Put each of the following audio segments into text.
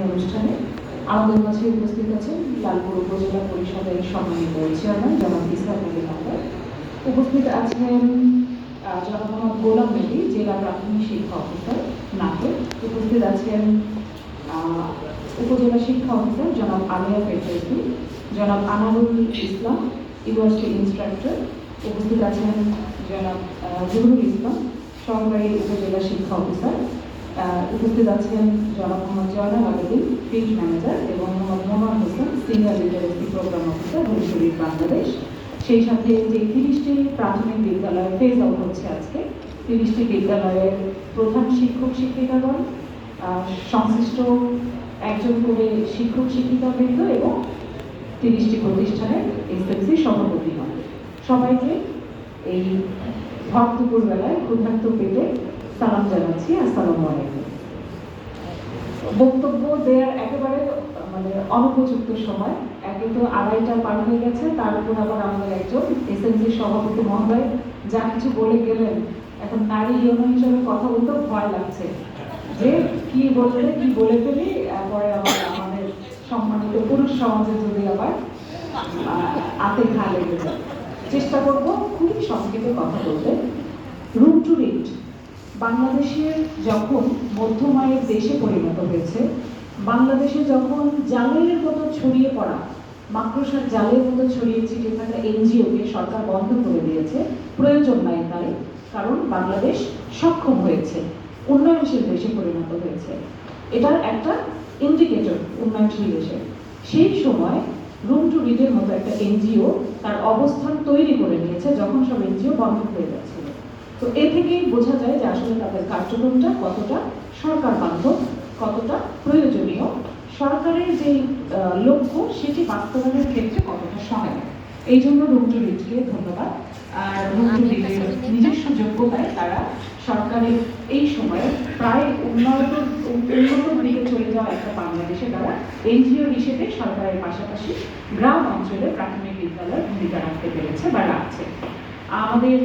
অনুষ্ঠানে আমাদের মাঝে উপস্থিত আছেন লালপুর উপজেলা পরিষদের সম্মানিত চেয়ারম্যান জনাব ইসলামুল আহমেদ। উপস্থিত আছেন জনাব মোহাম্মদ গোলাম নবী, জেলা প্রাথমিক শিক্ষা অফিসার নাটোর। উপস্থিত আছেন উপজেলা শিক্ষা অফিসার জনাব আলিয়া ফেরদৌসী, জনাব আনারুল ইসলাম ইউনিভার্সিটি ইন্সট্রাক্টর। উপস্থিত আছেন জনাব জহুরুল ইসলাম, সহকারী উপজেলা শিক্ষা অফিসার। উপস্থিত আছেন জনাব মোহাম্মদ জয়নাল আবেদিন, ফিল্ড ম্যানেজার, এবং Mohammad Mohammad Hossain, senior literacy program officer, হরিশরীর বাংলাদেশ। সেই সাথে যে 30টি প্রাথমিক বিদ্যালয় ফেজ আউট হচ্ছে আজকে, 30টি বিদ্যালয়ের প্রধান শিক্ষক শিক্ষিকাগণ, সংশ্লিষ্ট একজন করে শিক্ষক শিক্ষিকাবৃন্দ এবং 30টি প্রতিষ্ঠানের এসএমসি সভাপতিগণ, সবাইকে এই ভর দুপুর বেলায় ক্ষুধার্ত পেটে সালাম জানাচ্ছি। আসসালামু আলাইকুম। বক্তব্য দেওয়ার একেবারে অনুপযুক্ত সময়, একে তো 2:30 পার হয়ে গেছে, তার উপর আবার আমাদের একজন এসএমসি সভাপতি মহোদয় যা কিছু বলে গেলেন, এখন নারী ইউনিয়ন হিসেবে কথা বলতেও ভয় লাগছে যে কি বলে ফেলি, পরে আবার আমাদের সম্মানিত পুরুষ সমাজে যদি আবার হাতে ঘা লেগে যায়। চেষ্টা করবো খুবই সংক্ষেপে কথা বলতে। রুম টু রিড বাংলাদেশের যখন মধ্যম আয়ের দেশে পরিণত হয়েছে, বাংলাদেশে যখন জালের মতো ছড়িয়ে পড়া, মাকড়সার জালের মতো ছড়িয়ে ছিটিয়ে থাকা এনজিওকে সরকার বন্ধ করে দিয়েছে, প্রয়োজন নাই তাই, কারণ বাংলাদেশ সক্ষম হয়েছে, উন্নয়নশীল দেশে পরিণত হয়েছে। এটার একটা ইন্ডিকেটর উন্নয়নশীল দেশে। সেই সময় রুম টু রিডের মতো একটা এনজিও তার অবস্থান তৈরি করে নিয়েছে যখন সব এনজিও বন্ধ হয়ে যাচ্ছিল। তো এ থেকেই বোঝা যায় যে আসলে তাদের কার্যক্রমটা কতটা সরকার বান্ধব, কতটা প্রয়োজনীয়, সরকারের যে লক্ষ্য সেটি বাস্তবায়নের ক্ষেত্রে কতটা সহায়ক। এই জন্য রুম টু রিডকে ধন্যবাদ। আর রুম টু রিডের নিজস্ব যোগ্যতায় তারা সরকারের এই সময়ে প্রায় উন্নত দিকে চলে যাওয়া একটা বাংলাদেশে তারা এনজিও হিসেবে সরকারের পাশাপাশি গ্রাম অঞ্চলে প্রাথমিক বিদ্যালয়ের ভূমিকা রাখতে পেরেছে বা রাখছে। আমাদের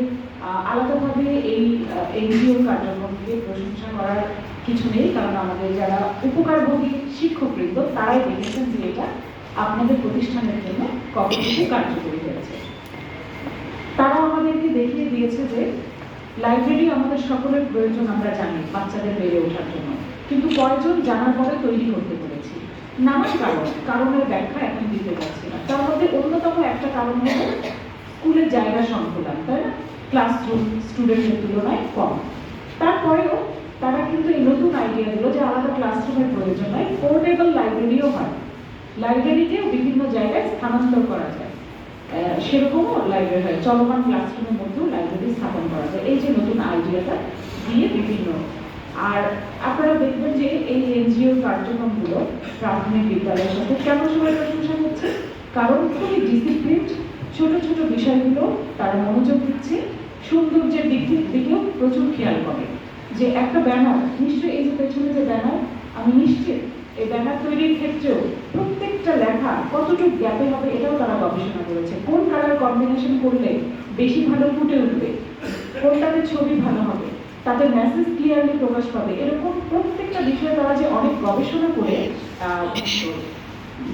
আলাদাভাবে এই এনজিও কার্যক্রমকে প্রশংসা করার কিছু নেই, কারণ আমাদের যারা উপকারভোগী শিক্ষকবৃন্দ তারাই দেখেছেন যে এটা আপনাদের প্রতিষ্ঠানের জন্য কতটুকু কার্যকরী হয়েছে। তারা আমাদেরকে দেখিয়ে দিয়েছে যে লাইব্রেরি আমাদের সকলের প্রয়োজন, আমরা জানি বাচ্চাদের বেড়ে ওঠার জন্য, কিন্তু কয়জন জানার পরে তৈরি করতে পেরেছি। নানান কারণের ব্যাখ্যা এখন দিতে যাচ্ছি না। তার মধ্যে অন্যতম একটা কারণ হলো স্কুলের জায়গা সংকুলান, তাই না? ক্লাসরুম স্টুডেন্টের তুলনায় কম। তারপরেও তারা কিন্তু এই নতুন আইডিয়া দিল যে আলাদা ক্লাসরুমের প্রয়োজন নয়, পোর্টেবল লাইব্রেরিও হয়, লাইব্রেরিকেও বিভিন্ন জায়গায় স্থানান্তর করা যায়, সেরকমও লাইব্রেরি হয়, চলমান ক্লাসরুমের মধ্যেও লাইব্রেরি স্থাপন করা যায়। এই যে নতুন আইডিয়াটা দিয়ে বিভিন্ন, আর আপনারা দেখবেন যে এই এনজিও কার্যক্রমগুলো প্রাথমিক বিদ্যালয়ের সাথে কেন সবাই প্রশংসা করছে, কারণ খুবই ডিসিপ্লিন, ছোট ছোট বিষয়গুলো তারা মনোযোগ দিচ্ছে, সৌন্দর্যের দিকেও প্রচুর খেয়াল করে। যে একটা ব্যানার, নিশ্চয়ই এই যে পেছনে যে ব্যানার, আমি নিশ্চিত এই ব্যানার তৈরির ক্ষেত্রেও প্রত্যেকটা লেখা কতটুকু গ্যাপে হবে এটাও তারা গবেষণা করেছে। কোন কালার কম্বিনেশন করলে বেশি ভালো ফুটে উঠবে, কোনটাতে ছবি ভালো হবে, তাতে মেসেজ ক্লিয়ারলি প্রকাশ পাবে, এরকম প্রত্যেকটা বিষয়ে তারা যে অনেক গবেষণা করে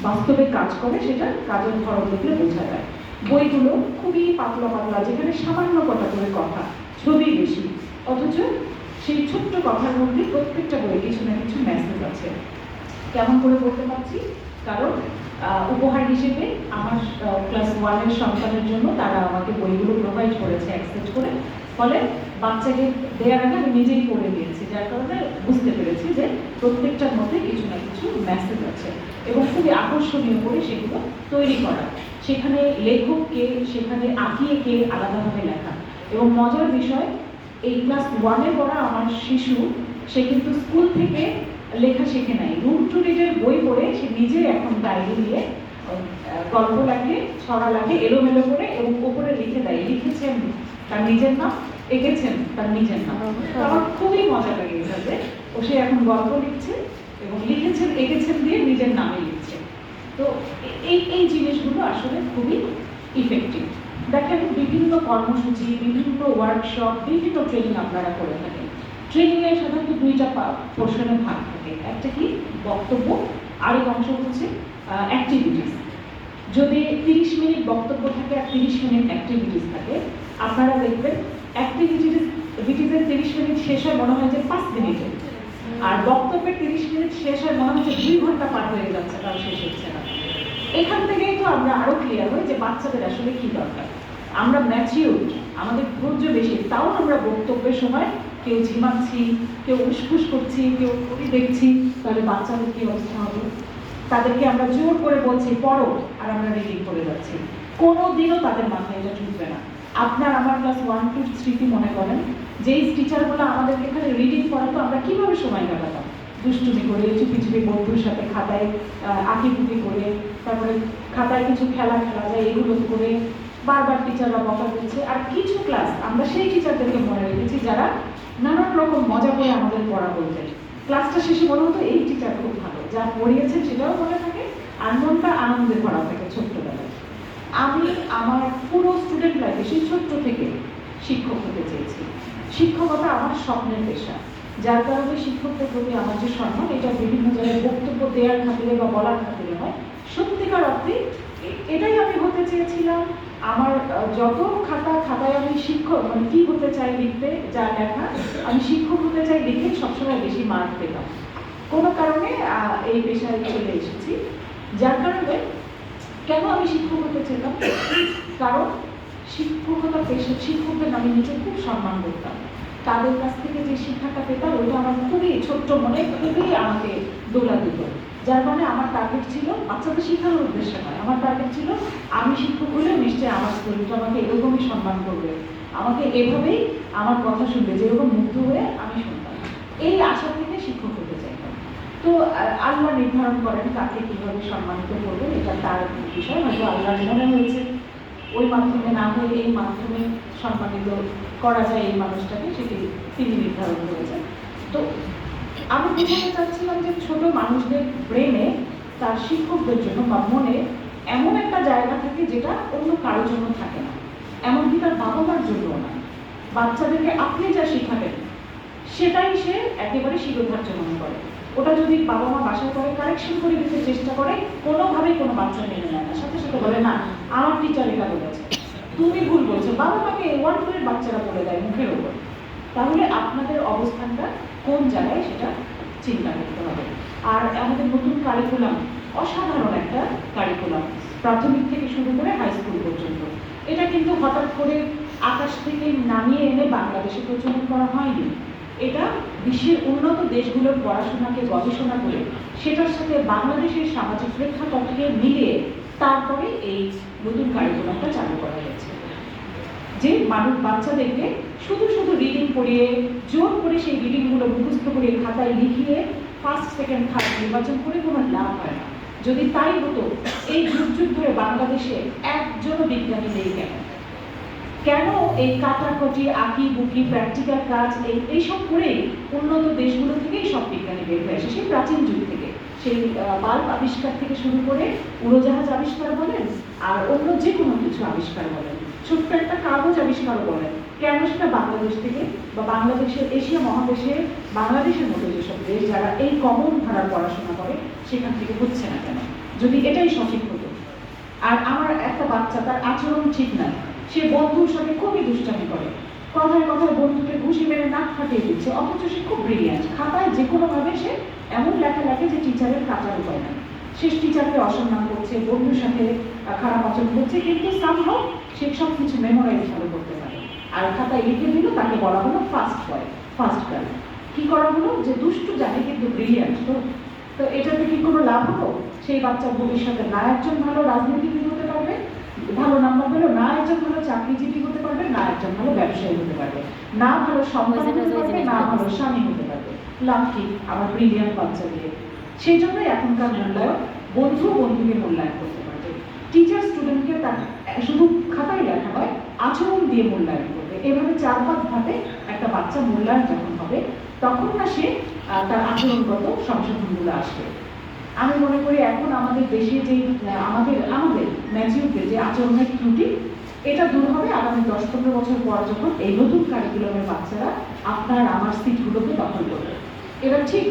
বাস্তবে কাজ করে, সেটা কাজের ধরন দেখলে বোঝা যায়। বইগুলো খুবই পাতলা পাতলা, যেখানে সামান্য কটা করে কথা, ছবি বেশি, অথচ সেই ছোট্ট কথার মধ্যে প্রত্যেকটা বই কিছু না কিছু মেসেজ আছে। কেমন করে বলতে পারছি? কারণ উপহার হিসেবে আমার ক্লাস 1-এর সন্তানের জন্য তারা আমাকে বইগুলো প্রোভাইড করেছে অ্যাকসেপ্ট করে, ফলে বাচ্চাকে দেওয়ার আগে আমি নিজেই পড়ে নিয়েছি, যার কারণে বুঝতে পেরেছি যে প্রত্যেকটার মধ্যে কিছু না কিছু মেসেজ আছে এবং খুবই আকর্ষণীয় করে সেগুলো তৈরি করা, সেখানে লেখক কে, সেখানে আঁকিয়ে কে আলাদাভাবে লেখা। এবং মজার বিষয়, এই ক্লাস 1-এ পড়া আমার শিশু, সে কিন্তু স্কুল থেকে লেখা শিখে নাই, রুম টু রিডের বই পড়ে সে নিজে এখন ডায়েরি নিয়ে গল্প লেখে, ছড়া লেখে এলোমেলো করে, এবং উপরে লিখে দেয় লিখেছেন তার নিজের নাম, এঁকেছেন তার নিজের নাম। আমার খুবই মজা লাগে এটাতে। ও সে এখন গল্প লিখছে এবং লিখেছেন এঁকেছেন দিয়ে নিজের নামে লিখছে। তো এই জিনিসগুলো আসলে খুবই ইফেক্টিভ। দেখেন বিভিন্ন কর্মসূচি, বিভিন্ন ওয়ার্কশপ, বিভিন্ন ট্রেনিং আপনারা করে থাকেন। ট্রেনিংয়ে সাধারণত 2টা পোর্শনে ভাগ থাকে। একটা কি বক্তব্য, আরেক অংশ হচ্ছে অ্যাক্টিভিটিস। যদি 30 মিনিট বক্তব্য থাকে আর 30 মিনিট অ্যাক্টিভিটিস থাকে, আপনারা দেখবেন অ্যাক্টিভিটিসের 30 মিনিট শেষ হয় মনে হয় যে 5 মিনিটে, আর বক্তব্যের 30 মিনিট শেষ হয় মনে হচ্ছে 2 ঘন্টা পার হয়ে যাচ্ছে, তাও শেষ হচ্ছে না। এখান থেকেই তো আমরা আরো ক্লিয়ার হই যে বাচ্চাদের আসলে কি দরকার। আমরা ম্যাচিউরড, আমাদের ধৈর্য বেশি, তাও আমরা বক্তব্যের সময় কেউ ঝিমাচ্ছি, কেউ উসফুস করছি, কেউ ঘড়ি দেখছি, তাহলে বাচ্চাদের কি অবস্থা হবে? তাদেরকে আমরা জোর করে বলছি পড়ো, আর আমরা রিডিং করে যাচ্ছি। কোনোদিনও তাদের মাথায় এটা ঢুকবে না। আপনার আমার ক্লাস 1 2 3 মনে করেন, যেই টিচারগুলো আমাদেরকে এখানে রিডিং পড়াতো, আমরা কিভাবে সময় কাটাতাম? দুষ্টুমি করে, চুপি চুপি বন্ধুর সাথে খাতায় আঁকিবুকি করে, তারপরে খাতায় কিছু খেলা খেলা যায়, এগুলো করে বারবার টিচাররা বকা দিচ্ছে। আর কিছু ক্লাস আমরা সেই টিচারদেরকে মনে রেখেছি যারা নানান রকম মজা করে আমাদের পড়া বলতেন। ক্লাসটা শেষে মনে হতো এই টিচার খুব ভালো, যা পড়িয়েছেন সেটাও মনে থাকে, আর মনটা আনন্দে ভরা থাকে ছোট্টবেলায়। আমি আমার পুরো স্টুডেন্ট লাইফে সেই ছোট্ট থেকে শিক্ষক হতে চেয়েছি। শিক্ষকতা আমার স্বপ্নের পেশা, যার কারণে শিক্ষকদের প্রতি আমার যে সম্মান, এটা বিভিন্ন জায়গায় বক্তব্য দেওয়ার খাতিরে বা বলার খাতিরে হয়। সত্যিকার অর্থে এটাই আমি হতে চেয়েছিলাম। আমার যত খাতায় আমি শিক্ষক মানে কি হতে চাই লিখতে যা লেখা, আমি শিক্ষক হতে চাই লিখে সবসময় বেশি মার্ক পেতাম। কোনো কারণে এই পেশায় চলে এসেছি। যার কারণে কেন আমি শিক্ষক হতে চেতাম, কারণ শিক্ষকতা পেশা, শিক্ষকদের আমি নিজে খুব সম্মান করতাম। তাদের কাছ থেকে যে শিক্ষাটা পেতাম ওইটা আমার খুবই ছোট্ট মনে খুবই আমাকে দোলা দিত। যার কারণে আমার টার্গেট ছিল বাচ্চাদের শেখানোর উদ্দেশ্যে নয়, আমার টার্গেট ছিল আমি শিক্ষক হলে নিশ্চয়ই আমার স্কুলটা আমাকে এরকমই সম্মান করবে, আমাকে এভাবেই আমার কথা শুনবে, যেরকম মুগ্ধ হয়ে আমি শুনতাম। এই আশা থেকে শিক্ষক হতে চাইতাম। তো আল্লাহ নির্ধারণ করেন কাকে কিভাবে সম্মানিত করবেন, এটা তার বিষয়। হয়তো আল্লাহ মনে হয়েছে ওই মাধ্যমে না হয়ে এই মাধ্যমে সম্মানিত করা যায় এই মানুষটাকে, সেটি তিনি নির্ধারণ করেছেন। তো আমি বোঝাতে চাচ্ছিলাম যে ছোট মানুষদের ব্রেনে তার শিক্ষকদের জন্য বা মনে এমন একটা জায়গা থাকে যেটা অন্য কারোর জন্য থাকে না, এমনকি তার বাবা মার জন্যও না। বাচ্চাদেরকে আপনি যা শিখাবেন সেটাই সে একেবারে শিরোধার্য মনে করে। ওটা যদি বাবা মা বাসায় করে কারেকশন করে দিতে চেষ্টা করে, কোনোভাবেই কোনো বাচ্চা মেনে নেয় না, সাথে সাথে বলে না আমার টিচার এটা বলেছে, তুমি ভুল বলছো। বাবা মাকে 1 2 এর বাচ্চারা বলে দেয় মুখের ওপর। তাহলে আপনাদের অবস্থানটা কোন জায়গায় সেটা চিন্তা করতে হবে। আর আমাদের নতুন কারিকুলাম অসাধারণ একটা কারিকুলাম, প্রাথমিক থেকে শুরু করে হাই স্কুল পর্যন্ত। এটা কিন্তু হঠাৎ করে আকাশ থেকে নামিয়ে এনে বাংলাদেশে প্রচলন করা হয়নি। এটা বিশ্বের উন্নত দেশগুলোর পড়াশোনাকে গবেষণা করে সেটার সাথে বাংলাদেশের সামাজিক প্রেক্ষাপটকে মিলিয়ে তারপরে এই নতুন কারিকুলামটা চালু করা হয়েছে। যে মানুষ বাচ্চাদেরকে শুধু শুধু রিডিং পড়িয়ে জোর করে সেই রিডিংগুলো মুখস্থ করে খাতায় লিখিয়ে ফার্স্ট সেকেন্ড থার্ড নির্বাচন করে কোনো লাভ হয় না। যদি তাই হতো, এই যুগ যুগ ধরে বাংলাদেশে একজনও বিজ্ঞানী নেই কেন? কেন এই কাটাকুটি আঁকি বুকি প্র্যাকটিক্যাল কাজ এইসব করেই উন্নত দেশগুলো থেকেই সব বিজ্ঞানী বের হয়ে আসে, সেই প্রাচীন যুগ থেকে। সেই বাল্ব আবিষ্কার থেকে শুরু করে উড়োজাহাজ আবিষ্কার বলেন আর অন্য যে কোনো কিছু আবিষ্কার বলেন, ছোট্ট একটা কাগজ আবিষ্কার বলেন, কেন সেটা বাংলাদেশ থেকে বা বাংলাদেশের এশিয়া মহাদেশে বাংলাদেশের মতো যেসব দেশ যারা এই কমন ধারার পড়াশোনা করে সেখান থেকে হচ্ছে না কেন? যদি এটাই সঠিক হতো। আর আমার একটা বাচ্চা, তার আচরণ ঠিক নাই, সে বন্ধুর সাথে খুবই দুষ্টামি করে, কথায় কথায় বন্ধুকে ঘুষি মেরে নাক ফাটিয়ে দিচ্ছে, অথচ সে খুব ব্রিলিয়ান্ট, খাতায় যে কোনোভাবে সে এমন লেখা লেখে যে টিচারের কাটার উপায় নাই। সে টিচারকে অসম্মান করছে, বন্ধুর সাথে খারাপ আচরণ করছে, কিন্তু সামহাও সে সব কিছু মেমোরাইজ ভালো করতে পারে। আর খাতায় লিখে দিল, তাকে বলা হলো ফার্স্ট বয়, ফার্স্ট গার্ল। কি করা হলো যে দুষ্টু জানে কিন্তু ব্রিলিয়ান্ট। তো এটাতে কি কোনো লাভ হলো? সেই বাচ্চা ভবিষ্যতে না একজন ভালো রাজনীতিবিদ হতে পারবে, ভালো নাম্বার পেলো, না একজন ভালো চাকরিজীবী হতে পারবে, না একজন ভালো ব্যবসায়ী হতে পারবে, না ভালো সন্তান হতে পারবে, না ভালো স্বামী হতে পারবে। লাভ কি আমার ব্রিলিয়ান্ট বাচ্চা দিয়ে? সেই জন্যই এখনকার মূল্যায়ন বন্ধু বন্ধুকে মূল্যায়ন করতে পারবে। টিচার স্টুডেন্টকে তার শুধু খাতায় লেখা নয়, আচরণ দিয়ে মূল্যায়ন করবে। এভাবে 4-5 ধাপে একটা বাচ্চা মূল্যায়ন যখন হবে, তখন না সে তার আচরণগত সংশোধনগুলো আসবে। আমি মনে করি এখন আমাদের দেশে যে আমাদের ম্যাচিউরদের যে আচরণের ত্রুটি, এটা দূর হবে আগামী 10-15 বছর পর, যখন এই নতুন কারিকুলামের বাচ্চারা আপনার আমার সিটগুলোকে দখল করবে। এটা ঠিক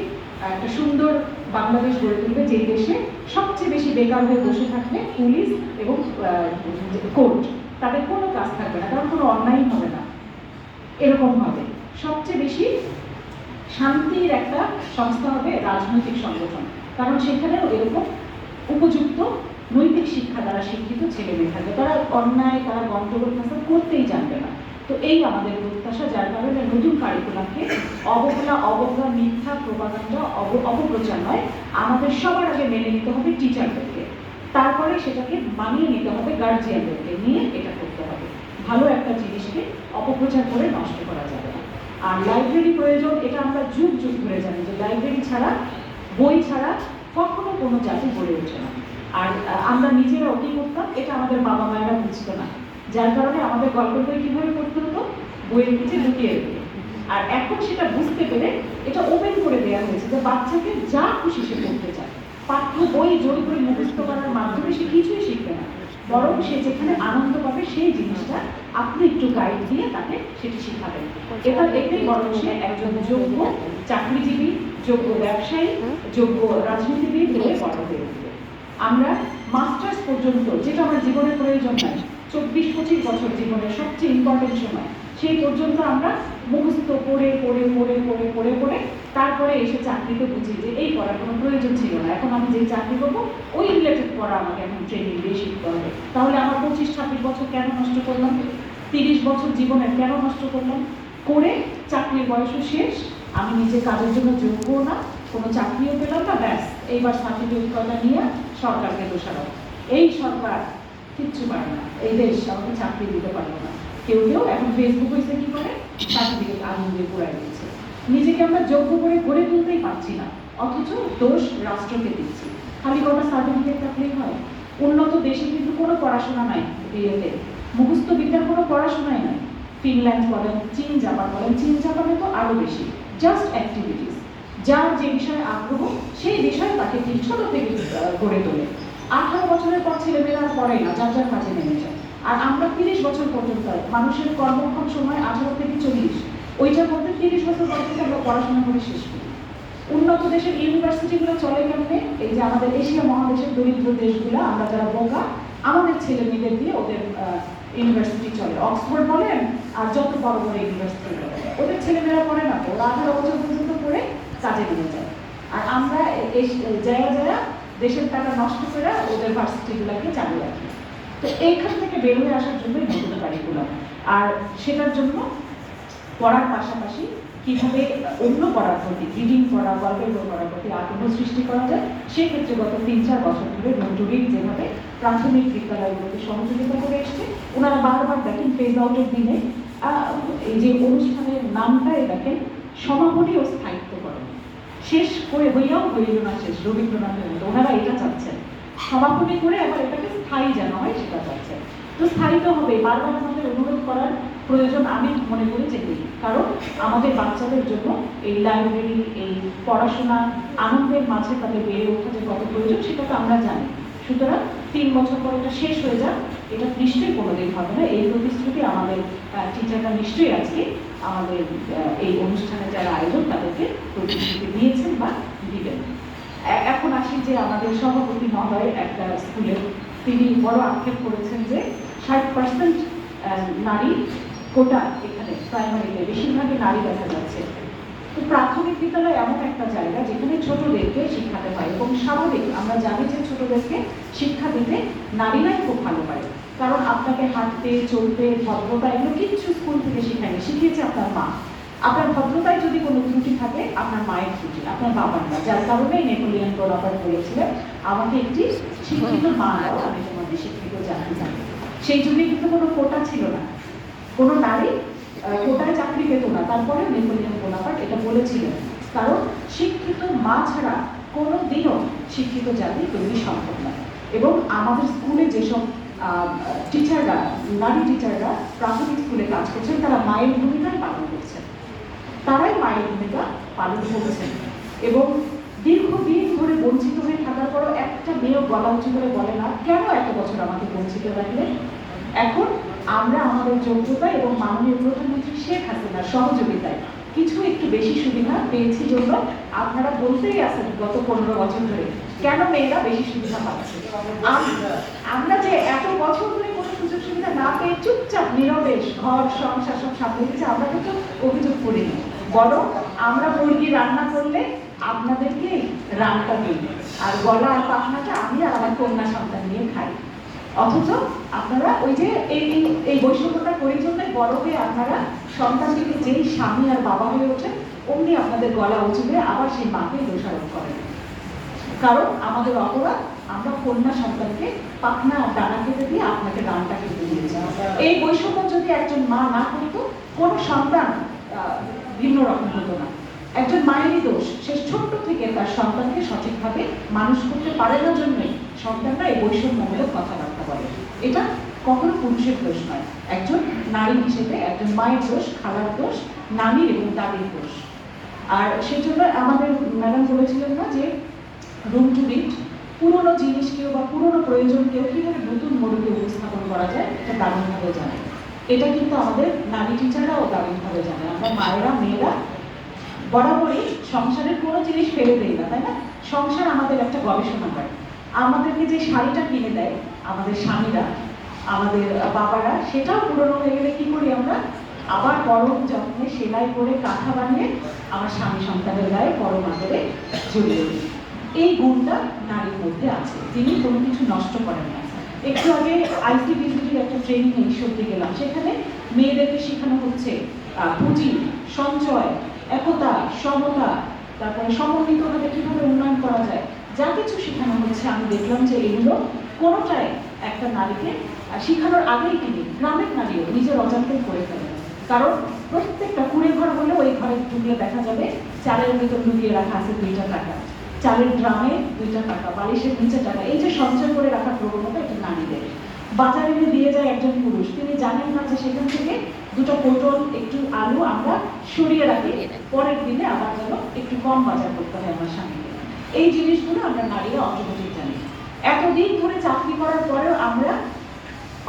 একটা সুন্দর বাংলাদেশ গড়ে তুলবে, যে দেশে সবচেয়ে বেশি বেকার হয়ে বসে থাকবে পুলিশ এবং কোর্ট, তাদের কোনো কাজ থাকবে না, কারণ কোনো অন্যায় হবে না। এরকম হবে সবচেয়ে বেশি শান্তির একটা সংস্থা হবে রাজনৈতিক সংগঠন, কারণ সেখানেও এরকম উপযুক্ত নৈতিক শিক্ষা দ্বারা শিক্ষিত ছেলে মেয়ে থাকবে, তারা অন্যায়, তারা গন্ডগোল ফাসাদ করতেই জানবে না। তো এই আমাদের প্রত্যাশা, যার কারণে নতুন কারিকুলামকে অবজ্ঞা, মিথ্যা প্রোপাগান্ডা, অপপ্রচার নয়, আমাদের সবার আগে মেনে নিতে হবে টিচারদেরকে, তারপরে সেটাকে মানিয়ে নিতে হবে গার্জিয়ানদেরকে নিয়ে এটা করতে হবে। ভালো একটা জিনিসকে অপপ্রচার করে নষ্ট করা যাবে না। আর লাইব্রেরি প্রয়োজন, এটা আমরা যুগ যুগ ধরে জানি যে লাইব্রেরি ছাড়া, বই ছাড়া কখনো কোনো জাতি গড়ে ওঠে না। আর আমরা নিজেরাও কি করতাম, এটা আমাদের বাবা মায়েরা বুঝতো না, যার কারণে আমাদের গল্পের বই কিভাবে পড়তে হতো, বইয়ের নিচে লুকিয়ে দিয়ে। আর এখন সেটা বুঝতে পেরে এটা ওপেন করে দেওয়া হয়েছে যে বাচ্চাকে যা খুশি সে পড়তে চায়, পাঠ্য বই জোর করে মুখস্থ করার মাধ্যমে সে কিছুই শিখবে না, বরং সে যেখানে আনন্দ পাবে সেই জিনিসটা আপনি একটু গাইড দিয়ে তাকে সেটি শিখাবেন। এটা এতেই বরং সে একজন যোগ্য চাকরিজীবী, যোগ্য ব্যবসায়ী, যোগ্য রাজনীতিবিদ হয়ে বড় হয়ে উঠবে। আমরা মাস্টার্স পর্যন্ত, যেটা আমার জীবনের প্রয়োজন নয়, 24-25 বছর জীবনের সবচেয়ে ইম্পর্টেন্ট সময়, সেই পর্যন্ত আমরা মুখস্থ পড়ে পড়ে পড়ে পড়ে পড়ে পড়ে তারপরে এসে চাকরিতে বুঝি যে এই পড়ার কোনো প্রয়োজন ছিল না, এখন আমি যে চাকরি করবো ওই রিলেটেড পড়া আমাকে এখন ট্রেনিং দিয়ে শিখতে হবে। তাহলে আমার 25-26 বছর কেন নষ্ট করলাম, 30 বছর জীবনের কেন নষ্ট করলাম, করে চাকরির বয়সও শেষ, আমি নিজে কাজের জন্য যোগ্য না, কোনো চাকরিও পেলাম না, ব্যাস এইবার সার্টিফিকেট কয়টা নিয়ে সরকারকে দোষারোপ। এই সরকার কিচ্ছু পারে না, এই দেশ আমাকে চাকরি দিতে পারলো না। কেউ কেউ এখন ফেসবুক হয়েছে কি করে, সার্টিফিকেট আগুন দিয়ে পুরাই দিচ্ছে। নিজেকে আমরা যোগ্য করে গড়ে তুলতেই পারছি না, অথচ দোষ রাষ্ট্রকে দিচ্ছি। খালি কটা সার্টিফিকেট থাকলেই হয়? উন্নত দেশে কিন্তু কোনো পড়াশোনা নাই, বিয়েতে মুখস্থ বিদ্যার কোনো পড়াশোনাই নাই। ফিনল্যান্ড বলেন, চীন জাপান বলেন, চীন জাপানে তো আরো বেশি, জাস্ট অ্যাক্টিভিটিস, যার যে বিষয়ে আগ্রহ সেই বিষয়ে তাকে ঠিক ছোট থেকে গড়ে তোলে। 18 বছরের পর ছেলেমেয়েরা আর পড়ে না, যার যার কাজে নেমে যায়। আর আমরা 30 বছর পর্যন্ত, মানুষের কর্মক্ষম সময় 18 থেকে 40, ওইটার মধ্যে 30 বছর পর্যন্ত আমরা পড়াশোনা করে শেষ করি। উন্নত দেশের ইউনিভার্সিটিগুলো চলে কেমনে? এই যে আমাদের এশিয়া মহাদেশের দরিদ্র দেশগুলো, আমরা যারা বোকা, আমাদের ছেলে মেয়েদের দিয়ে ওদের ইউনিভার্সিটি চলে। অক্সফোর্ড বলেন আর যত বড় বড় ইউনিভার্সিটি বলেন, ওদের ছেলেমেয়েরা পড়ে না, ওরা 18 বছর পর্যন্ত পড়ে কাজে নেমে যায়। আর আমরা জায়গা দেশের টাকা নষ্ট করে ওদের ভার্সিটিগুলোকে চালু রাখি। তো এইখান থেকে বের হয়ে আসার জন্যই নতুন কারিকুলাম। আর সেটার জন্য পড়ার পাশাপাশি কিভাবে অন্য পড়ার প্রতি, রিডিং পড়া, গল্পের বই পড়ার প্রতি আগ্রহ সৃষ্টি করা যায়, সেক্ষেত্রে গত 3-4 বছর ধরে নটুরিং যেভাবে প্রাথমিক বিদ্যালয়গুলোকে সহযোগিতা করে এসছে, ওনারা বারবার দেখেন ফেজ আউটের দিনে এই যে অনুষ্ঠানের নামটাই দেখেন সমাপনী ও স্থায়িত্বকরণ, শেষ করে হইয়াও হইল না শেষ, রবীন্দ্রনাথের মতো ওনারা এটা চাচ্ছেন, সমাপনী করে আবার এটাকে স্থায়ী যেন হয় সেটা চাচ্ছেন। তো স্থায়ী তো হবে, বারবার আমাদের অনুরোধ করার প্রয়োজন আমি মনে করি যে নেই, কারণ আমাদের বাচ্চাদের জন্য এই লাইব্রেরি, এই পড়াশোনা, আনন্দের মাঝে তাদের বেড়ে ওঠা যে কত প্রয়োজন সেটা তো আমরা জানি। সুতরাং 3 বছর পর এটা শেষ হয়ে যাক, এটা নিশ্চয়ই কোনোদিন হবে না। এই প্রতিশ্রুতি আমাদের টিচাররা নিশ্চয়ই আজকে আমাদের এই অনুষ্ঠানে যারা আয়োজন তাদেরকে প্রতিশ্রুতি দিয়েছেন বা দিবেন। এখন আসি যে আমাদের সভাপতি মহোদয় একটা স্কুলে তিনি বড় আক্ষেপ করেছেন যে 60% নারী কোটা এখানে প্রাইমারিতে, বেশিরভাগই নারী দেখা যাচ্ছে। তো প্রাথমিক বিদ্যালয় এমন একটা জায়গা যেখানে ছোটদেরকে শিক্ষাতে হয়, এবং স্বাভাবিক আমরা জানি যে ছোটদেরকে শিক্ষা দিতে নারীরাই খুব ভালো পারে, কারণ আপনাকে হাঁটতে, চলতে, ভদ্রতা, এগুলো কিচ্ছু স্কুল থেকে শিখায়নি, শিখিয়েছে আপনার মা। আপনার ভদ্রতায় যদি কোনো ত্রুটি থাকে, আপনার মায়ের ত্রুটি, আপনার বাবার না। যার কারণেই নেপোলিয়ন বোনাপার্ট বলেছিলেন, আমাকে একটি শিক্ষিত মা দাও, আমি তোমাকে শিক্ষিত জাতি জানি। সেই জন্যই কিন্তু কোনো কোটা ছিল না, কোনো নারী কোটায় চাকরি পেত না। তারপরে নেপোলিয়ন বোনাপার্ট এটা বলেছিলেন, কারণ শিক্ষিত মা ছাড়া কোনো দিনও শিক্ষিত জাতি তৈরি সম্ভব নয়। এবং আমাদের স্কুলে যেসব টিচাররা, নারী টিচাররা প্রাথমিক স্কুলে কাজ করছেন, তারা মায়ের ভূমিকায় পালন করছেন, তারাই মায়ের ভূমিকা পালন করছেন। এবং দীর্ঘদিন ধরে বঞ্চিত হয়ে থাকার পরও একটা মেয়েও গলা উঁচু করে বলে না, কেন এত বছর আমাকে বঞ্চিত রাখলে? এখন আমরা আমাদের যোগ্যতা এবং মাননীয় প্রধানমন্ত্রী শেখ হাসিনার সহযোগিতায় কিছু একটু বেশি সুবিধা পেয়েছি জন্য আপনারা বলতেই আছেন গত 15 বছর ধরে কেন মেয়েরা বেশি সুবিধা পাচ্ছে। আমরা যে এত বছর ধরে কোনো সুযোগ সুবিধা না পেয়ে চুপচাপ নীরবে ঘর সংসার সব সামলে দিচ্ছে, আমরা কিন্তু অভিযোগ করিনি, বরং আমরা মুরগি রান্না করলে আপনাদেরকে রান্নাটা দিই, আর গলা আর পাখনাটা আমি আর আমার কন্যা সন্তান নিয়ে খাই। অথচ আপনারা ওই যে এই বৈষম্যটা করি জন্যই বড় হয়ে আপনারা সন্তানটিকে যেই স্বামী আর বাবা হয়ে ওঠেন অমনি আপনাদের গলা উঁচু করে আবার সেই মাকে দোষারোপ করেন। কারণ আমাদের অপরাধ, আমরা কন্যা সন্তানকে পাখনা আর ডানা কেটে দিয়ে আপনাকে ডানটা কেটে দিয়েছি। এই বৈষম্য যদি একজন মা না করতো কোনো সন্তান ভিন্ন রকম হতো না। একজন মায়েরই দোষ, সে ছোট্ট থেকে তার সন্তানকে সঠিকভাবে মানুষ করতে পারে না জন্যই সন্তানরা এই বৈষম্যমূলক কথাবার্তা বলে। এটা কখনো পুরুষের দোষ নয়, একজন নারী হিসেবে একজন মায়ের দোষ, খালার দোষ, নানির এবং দাদির দোষ। আর সেই জন্য আমাদের ম্যাডাম বলেছিলেন না যে রুম টু রিড, পুরোনো জিনিসকেও বা পুরোনো প্রয়োজনকেও কীভাবে নতুন মোড়কে উপস্থাপন করা যায় এটা দারুণভাবে জানে। এটা কিন্তু আমাদের নারী টিচাররাও দারুণভাবে জানে। আমরা মায়েরা মেয়েরা বরাবরই সংসারের কোনো জিনিস ফেলে দেই না, তাই না? সংসার আমাদের একটা গবেষণাগার। আমাদেরকে যে শাড়িটা কিনে দেয় আমাদের স্বামীরা, আমাদের বাবারা, সেটাও পুরনো হয়ে গেলে কি করি আমরা? আবার পরম যত্নে সেলাই করে কাঁথা বানিয়ে আমার স্বামী সন্তানের গায়ে পরম আদরে জড়িয়ে দিই। এই গুণটা নারীর মধ্যে আছে, তিনি কোনো কিছু নষ্ট করেন না। একটু আগে আইসিডিসিটির একটা ট্রেনিং ঈশ্বরতে গেলাম, সেখানে মেয়েদেরকে শেখানো হচ্ছে পুঁজি, সঞ্চয়, একতা, সমতা, তারপরে সমন্বিতভাবে কিভাবে উন্নয়ন করা যায়, যা কিছু শেখানো হচ্ছে আমি দেখলাম যে এগুলো কোনোটাই একটা নারীকে শেখানোর আগেই তিনি গ্রামের নারীও নিজের অজান্তেই করে ফেলেন। কারণ প্রত্যেকটা কুড়ে ঘর হলেও ওই ঘরে ঢুকলে দেখা যাবে চালের ভিতর লুকিয়ে রাখা আছে 2টা টাকা, চালের ড্রামে 2টা টাকা, বালিশের নিচে টাকা। এই যে সঞ্চয় করে রাখার প্রবণতা, এটা নারীদের। বাজারে দিয়ে যায় একজন পুরুষ, তিনি জানেন না যে সেখান থেকে 2টা পটল, একটু আলু আমরা সরিয়ে রাখি, পরের দিনে আবার যেন একটু কম বাজার করতে হয় আমার স্বামীকে। এই জিনিসগুলো আমরা নারীরা অটোমেটিক জানি। এতদিন ধরে চাকরি করার পরেও আমরা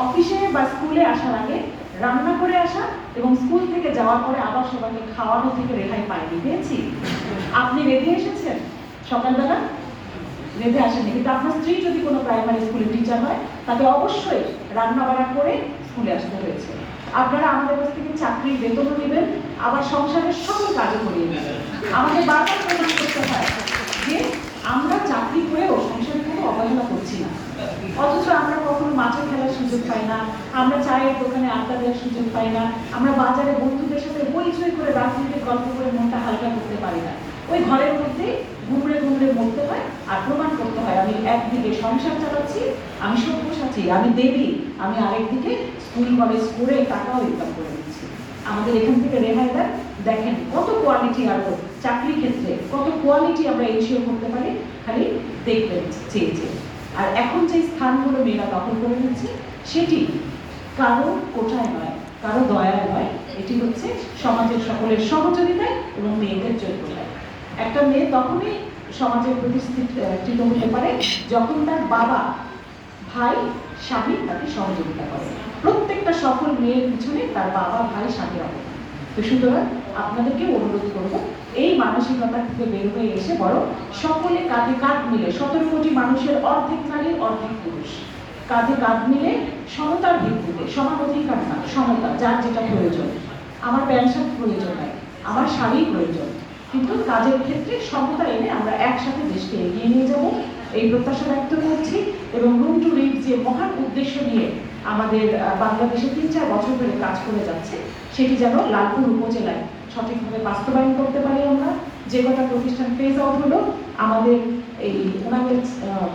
অফিসে বা স্কুলে আসার আগে রান্না করে আসা এবং স্কুল থেকে যাওয়ার পরে আবার সবাইকে খাওয়ানো থেকে রেহাই পাইনি, পেয়েছি? আপনি রেঁধে এসেছেন সকালবেলা? রেঁধে আসেননি, কিন্তু আপনার স্ত্রী যদি কোনো প্রাইমারি স্কুলের টিচার হয় তাকে অবশ্যই রান্না বান্না করে স্কুলে আসতে হয়েছে। আপনারা আমাদের কাছ থেকে চাকরির বেতনও নেবেন, আবার সংসারের সকল কাজও করিয়ে নেবেন। আমাদের বারবার প্রমাণ করতে হয় যে আমরা চাকরি করেও সংসারে কোনো অবহেলা করছি না। অথচ আমরা কখনো মাঠে খেলার সুযোগ পাই না, আমরা চায়ের দোকানে আড্ডা দেওয়ার সুযোগ পাই না, আমরা বাজারে বন্ধুদের সাথে হইচই করে রাজনীতির গল্প করে মনটা হালকা করতে পারি না। ওই ঘরের মধ্যে ঘুমড়ে ঘুমড়ে মরতে হয় আর প্রমাণ করতে হয় আমি একদিকে সংসার চালাচ্ছি, আমি সব্যসাচী, আমি দেবী, আমি আরেকদিকে স্কুল কলেজ করে টাকাও ইনকাম করে দিচ্ছি। আমাদের এখান থেকে রেহাই দেন, দেখেন কত কোয়ালিটি, আরো চাকরির ক্ষেত্রে কত কোয়ালিটি আমরা এনশিওর করতে পারি, খালি দেখবেন চেয়েছে। আর এখন যে স্থানগুলো মেয়েরা দখল করে নিচ্ছে সেটি কারো কোটায় নয়, কারো দয়ায় নয়, এটি হচ্ছে সমাজের সকলের সহযোগিতায় এবং মেয়েদের যোগ্যতায়। একটা মেয়ে তখনই সমাজের প্রতিষ্ঠিত হতে পারে যখন তার বাবা, ভাই, স্বামী তাকে সহযোগিতা করে। প্রত্যেকটা সফল মেয়ের পিছনে তার বাবা, ভাই, স্বামীর অবদান। তো সুতরাং আপনাদেরকে অনুরোধ করবো এই মানসিকতা থেকে বের হয়ে এসে বরং সকলে কাঁধে কাঁধ মিলে, 17 কোটি মানুষের অর্ধেক নারী অর্ধেক পুরুষ, কাঁধে কাঁধ মিলে সমতার ভিত্তিতে, সমান অধিকার না, সমতা, যার যেটা প্রয়োজন। আমার প্যান্ট শার্ট প্রয়োজন নাই, আমার শাড়ি প্রয়োজন, কিন্তু কাজের ক্ষেত্রে সমতা এনে আমরা একসাথে দেশকে এগিয়ে নিয়ে যাব, এই প্রত্যাশা ব্যক্ত করছি। এবং রুম টু রিড যে মহান উদ্দেশ্য নিয়ে আমাদের বাংলাদেশে 3-4 বছর ধরে কাজ করে যাচ্ছে, সেটি যেন লালপুর উপজেলায় সঠিকভাবে বাস্তবায়ন করতে পারি আমরা। যে কটা প্রতিষ্ঠান ফেজ আউট হলো, আমাদের এই ওনাদের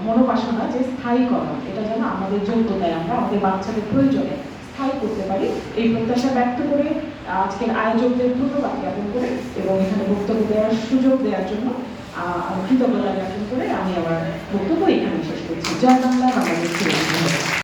মনোবাসনা যে স্থায়ীকরণ, এটা যেন আমাদের যোগ্যতায় আমরা আমাদের বাচ্চাদের প্রয়োজনে স্থায়ী করতে পারি, এই প্রত্যাশা ব্যক্ত করে আজকের আয়োজকদের ধন্যবাদ জ্ঞাপন করে এবং এখানে বক্তব্য দেওয়ার সুযোগ দেওয়ার জন্য কৃতজ্ঞতা জ্ঞাপন করে আমি আমার বক্তব্য এখানে শেষ করছি। জয় বাংলা, বাংলাদেশ।